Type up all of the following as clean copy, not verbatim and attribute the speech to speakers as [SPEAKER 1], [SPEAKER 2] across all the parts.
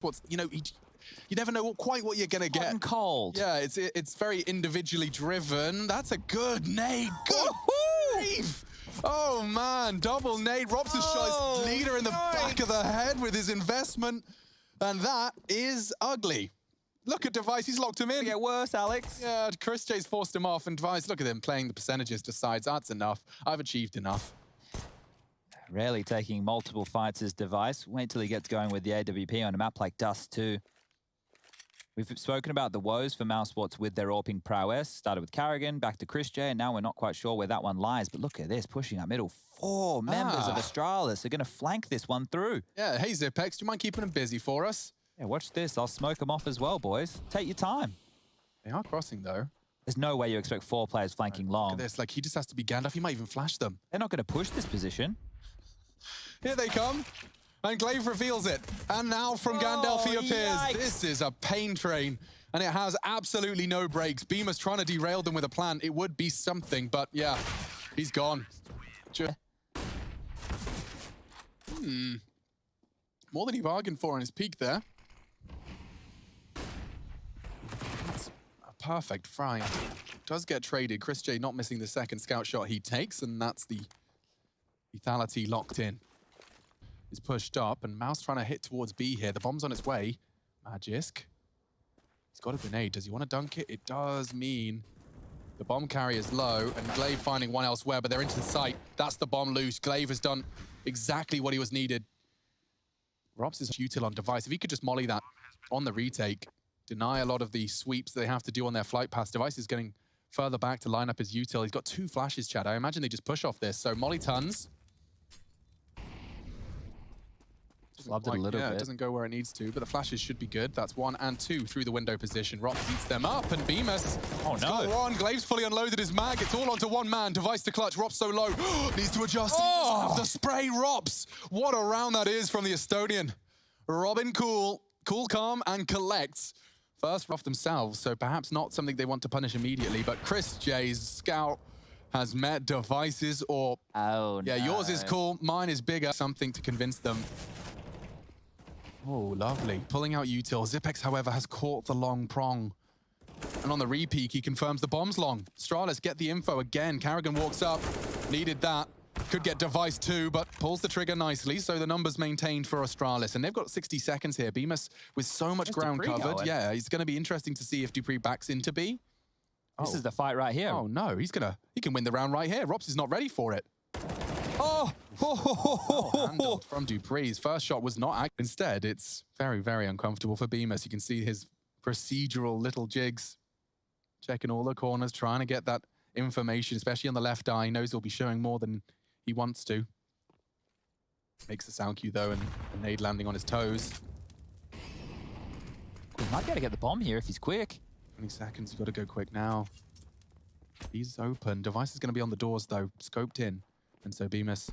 [SPEAKER 1] What's, you know, you never know quite what you're gonna get.
[SPEAKER 2] Hot and cold.
[SPEAKER 1] Yeah, it's very individually driven. That's a good nade. Good save. Oh man, double nade. Robson shot his leader in the back of the head with his investment, and that is ugly. Look at Device, he's locked him in.
[SPEAKER 2] Get worse, Alex.
[SPEAKER 1] Yeah, Chris J's forced him off, and Device, look at him playing the percentages, decides that's enough. I've achieved enough.
[SPEAKER 2] Rarely taking multiple fights as Device. Wait till he gets going with the AWP on a map like Dust2. We've spoken about the woes for Mousesports with their AWPing prowess. Started with Carrigan, back to Chris J, and now we're not quite sure where that one lies. But look at this, pushing up middle. 4 members of Astralis are going to flank this one through.
[SPEAKER 1] Yeah, hey Zipex, do you mind keeping them busy for us?
[SPEAKER 2] Yeah, watch this. I'll smoke them off as well, boys. Take your time.
[SPEAKER 1] They are crossing, though.
[SPEAKER 2] There's no way you expect 4 players flanking long.
[SPEAKER 1] Look at this, like he just has to be Gandalf. He might even flash them.
[SPEAKER 2] They're not going to push this position.
[SPEAKER 1] Here they come. And Glaive reveals it. And now from Gandalf he appears.
[SPEAKER 2] Yikes.
[SPEAKER 1] This is a pain train. And it has absolutely no brakes. Beamer's trying to derail them with a plan. It would be something, but yeah, he's gone. More than he bargained for in his peak there. That's a perfect find. Does get traded. Chris J not missing the second scout shot he takes, and that's the lethality locked in. Is pushed up, and Mouse trying to hit towards B here. The bomb's on its way. Magisk. He's got a grenade. Does he want to dunk it? It does mean the bomb carrier's low, and Glaive finding one elsewhere, but they're into the site. That's the bomb loose. Glaive has done exactly what he was needed. Rops is util on Device. If he could just molly that on the retake, deny a lot of the sweeps they have to do on their flight pass. Device is getting further back to line up his util. He's got 2 flashes, Chad. I imagine they just push off this. So molly tons.
[SPEAKER 2] Loved it a little bit.
[SPEAKER 1] It doesn't go where it needs to, but the flashes should be good. That's 1 and 2 through the window position. Rops eats them up, and Bemis has got 1. Glaive's fully unloaded his mag. It's all onto 1 man. Device to clutch. Rops so low. Needs to adjust. He doesn't have the spray. Rops. What a round that is from the Estonian. Robin cool, calm, and collects. First off themselves, so perhaps not something they want to punish immediately, but Chris J's scout has met Devices, or...
[SPEAKER 2] Oh,
[SPEAKER 1] yeah, yours is cool, mine is bigger. Something to convince them. Oh, lovely. Pulling out util. Zipex, however, has caught the long prong. And on the repeat, he confirms the bomb's long. Astralis get the info again. Carrigan walks up. Needed that. Could get Device too, but pulls the trigger nicely. So the numbers maintained for Astralis. And they've got 60 seconds here. Bemis with so much ground covered. Yeah, it's going to be interesting to see if Dupree backs into B.
[SPEAKER 2] This is the fight right here.
[SPEAKER 1] Oh, no. He can win the round right here. Rops is not ready for it. Handled from Dupree. His first shot was not active. Instead, it's very, very uncomfortable for Bemis. You can see his procedural little jigs. Checking all the corners, trying to get that information, especially on the left eye. He knows he'll be showing more than he wants to. Makes the sound cue, though, and a nade landing on his toes.
[SPEAKER 2] He might be able to get the bomb here if he's quick.
[SPEAKER 1] 20 seconds, you've got to go quick now. He's open. Device is going to be on the doors, though, scoped in. And so Bemis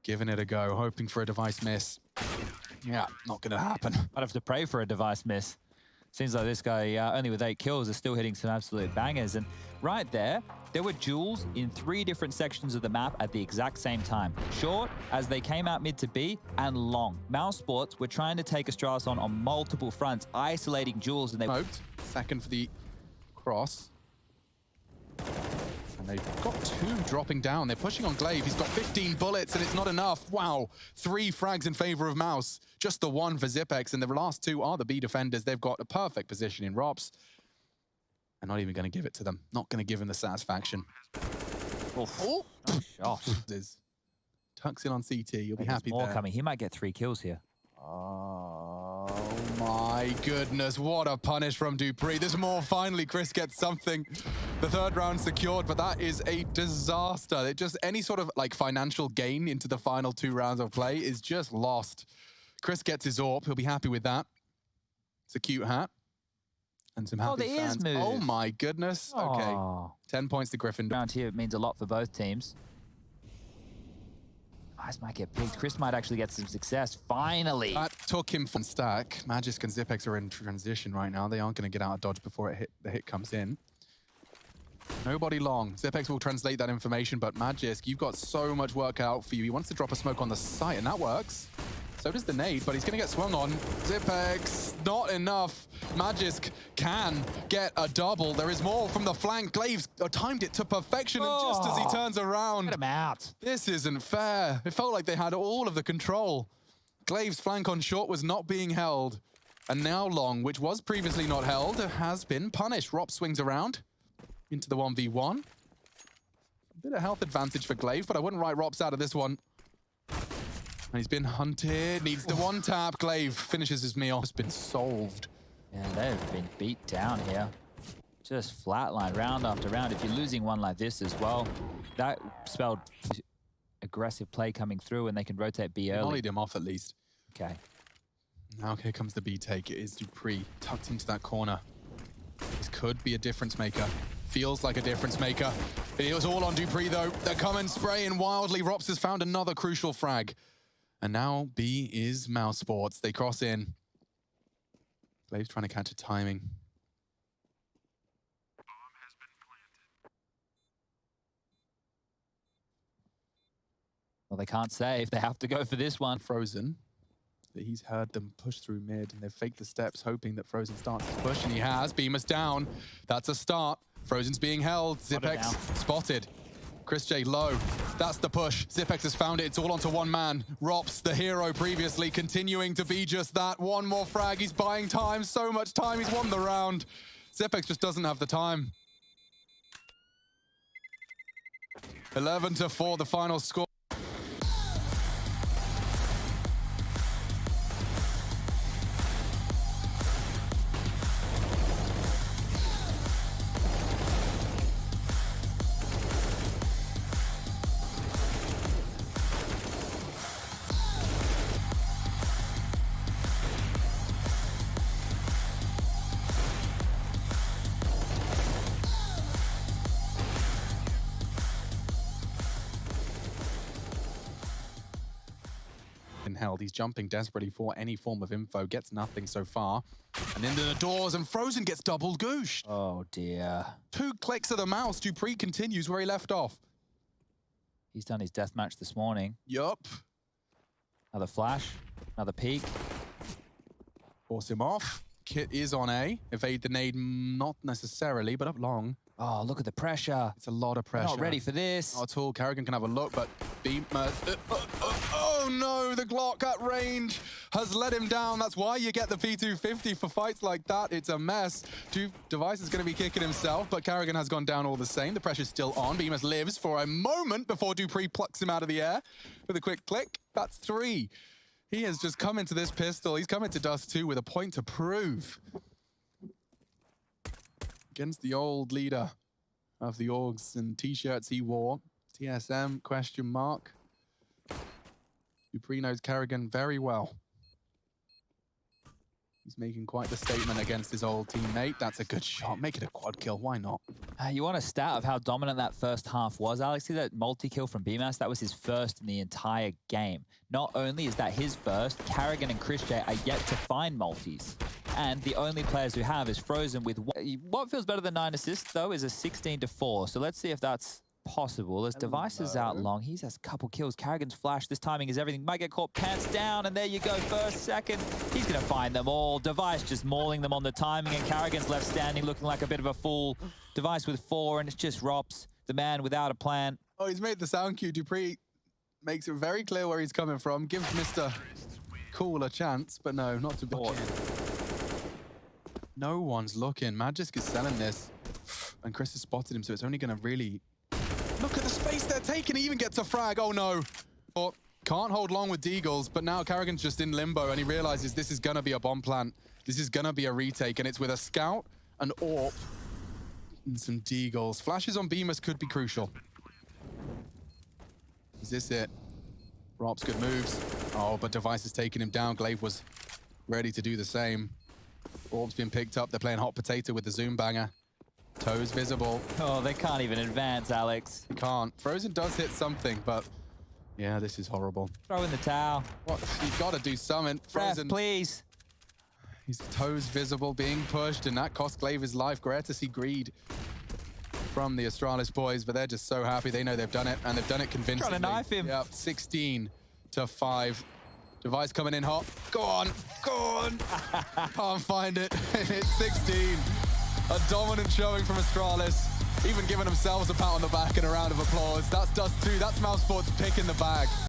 [SPEAKER 1] giving it a go, hoping for a Device miss. Yeah, not going to happen.
[SPEAKER 2] I'd have to pray for a Device miss. Seems like this guy, only with 8 kills, is still hitting some absolute bangers. And right there were duels in 3 different sections of the map at the exact same time. Short, as they came out mid to B, and long. Mousesports were trying to take Astralis on multiple fronts, isolating duels, and they...
[SPEAKER 1] Smoked. Second for the cross. And they've got 2 dropping down. They're pushing on Glaive. He's got 15 bullets, and it's not enough. Wow. 3 frags in favor of Mouse. Just the 1 for Zipex, and the last 2 are the B defenders. They've got a perfect position in Rops. I'm not even going to give it to them. Not going to give him the satisfaction.
[SPEAKER 2] Oh, shot.
[SPEAKER 1] Tucks in on CT. You'll be happy
[SPEAKER 2] more
[SPEAKER 1] there.
[SPEAKER 2] Coming. He might get 3 kills here.
[SPEAKER 1] Oh my goodness, what a punish from Dupree. There's more. Finally, Chris gets something. The 3rd round secured, but that is a disaster. It just, any sort of like financial gain into the final 2 rounds of play is just lost. Chris gets his AWP. He'll be happy with that. It's a cute hat. And some happy fans. Oh my goodness. Okay. 10 points to Griffin.
[SPEAKER 2] Round here means a lot for both teams. Guys might get picked. Chris might actually get some success. Finally.
[SPEAKER 1] That took him from stack. Magisk and Zipex are in transition right now. They aren't going to get out of dodge before the hit comes in. Nobody long. Zipex will translate that information, but Magisk, you've got so much work out for you. He wants to drop a smoke on the site, and that works. So does the nade, but he's going to get swung on. Zipex, not enough. Magisk can get a double. There is more from the flank. Glaives timed it to perfection, and just as he turns around...
[SPEAKER 2] Get him out.
[SPEAKER 1] This isn't fair. It felt like they had all of the control. Glaives' flank on short was not being held. And now long, which was previously not held, has been punished. Rop swings around into the 1v1. A bit of health advantage for Glaive, but I wouldn't write Rops out of this one. And he's been hunted, needs the one tap. Glaive finishes his meal. It's been solved.
[SPEAKER 2] Yeah, they've been beat down here. Just flatline round after round. If you're losing one like this as well, that spelled aggressive play coming through, and they can rotate B early.
[SPEAKER 1] Volleyed him off at least.
[SPEAKER 2] Okay.
[SPEAKER 1] Now here comes the B take. It is dupreeh tucked into that corner. This could be a difference maker. Feels like a difference maker. It was all on dupreeh though. They're coming spraying wildly. Rops has found another crucial frag. And now B is Mousesports. They cross in. Glaive's trying to catch a timing.
[SPEAKER 2] Well, they can't save. They have to go for this one.
[SPEAKER 1] Frozen. But he's heard them push through mid, and they've faked the steps, hoping that Frozen starts his push, and he has. Beamer's down. That's a start. Frozen's being held. Zipex spotted. Chris J low. That's the push. Zipex has found it. It's all onto one man. Rops, the hero previously, continuing to be just that. One more frag. He's buying time. So much time. He's won the round. Zipex just doesn't have the time. 11-4, the final score. Held. He's jumping desperately for any form of info, gets nothing so far. And into the doors, and Frozen gets double gooshed.
[SPEAKER 2] Oh dear.
[SPEAKER 1] 2 clicks of the mouse. dupreeh continues where he left off.
[SPEAKER 2] He's done his deathmatch this morning.
[SPEAKER 1] Yup.
[SPEAKER 2] Another flash, another peek.
[SPEAKER 1] Force him off. Kit is on A. Evade the nade, not necessarily, but up long.
[SPEAKER 2] Oh, look at the pressure.
[SPEAKER 1] It's a lot of pressure.
[SPEAKER 2] Not ready for this.
[SPEAKER 1] Not at all. Carrigan can have a look, but Beamer... oh no, the Glock at range has let him down. That's why you get the P250 for fights like that. It's a mess. Device is going to be kicking himself, but Carrigan has gone down all the same. The pressure's still on. Beamer lives for a moment before dupreeh plucks him out of the air with a quick click. That's 3. He has just come into this pistol. He's come into Dust2 with a point to prove. Against the old leader of the orgs and t-shirts he wore. TSM, question mark. dupreeh knows Carrigan very well. He's making quite the statement against his old teammate. That's a good shot. Make it a quad kill. Why not?
[SPEAKER 2] You want a stat of how dominant that first half was, Alex? See that multi-kill from BMAS? That was his first in the entire game. Not only is that his first, Carrigan and Chris J are yet to find multis. And the only players who have is Frozen with what feels better than 9 assists, though, is a 16-4. So let's see if that's possible. As Device is out long, he has a couple kills. Carrigan's flash, this timing is everything. Might get caught pants down, and there you go. First, second, he's going to find them all. Device just mauling them on the timing, and Carrigan's left standing looking like a bit of a fool. Device with 4, and it's just Rops, the man without a plan.
[SPEAKER 1] Oh, he's made the sound cue. dupreeh makes it very clear where he's coming from. Gives Mr. Cool a chance, but no, not to be. No one's looking. Magisk is selling this, and Chris has spotted him, so it's only going to really... Look at the space they're taking. He even gets a frag. Oh, no. Oh, can't hold long with Deagles, but now Carrigan's just in limbo, and he realizes this is going to be a bomb plant. This is going to be a retake, and it's with a scout, an AWP, and some Deagles. Flashes on Beamers could be crucial. Is this it? Rops, good moves. Oh, but Device is taking him down. Glaive was ready to do the same. Orb's been picked up. They're playing hot potato with the zoom banger. Toes visible.
[SPEAKER 2] Oh, they can't even advance, Alex.
[SPEAKER 1] Can't. Frozen does hit something, but yeah, this is horrible.
[SPEAKER 2] Throw in the towel.
[SPEAKER 1] What? You've got to do something. Frozen,
[SPEAKER 2] Ref, please.
[SPEAKER 1] His toes visible, being pushed, and that cost Glaive his life. Great to see greed from the Astralis boys, but they're just so happy. They know they've done it, and they've done it convincingly.
[SPEAKER 2] Trying to knife him.
[SPEAKER 1] Yep, 16-5. Device coming in hot. Go on, go on. Can't find it. It's 16. A dominant showing from Astralis. Even giving themselves a pat on the back and a round of applause. That's Dust2. That's Mousesports picking the bag.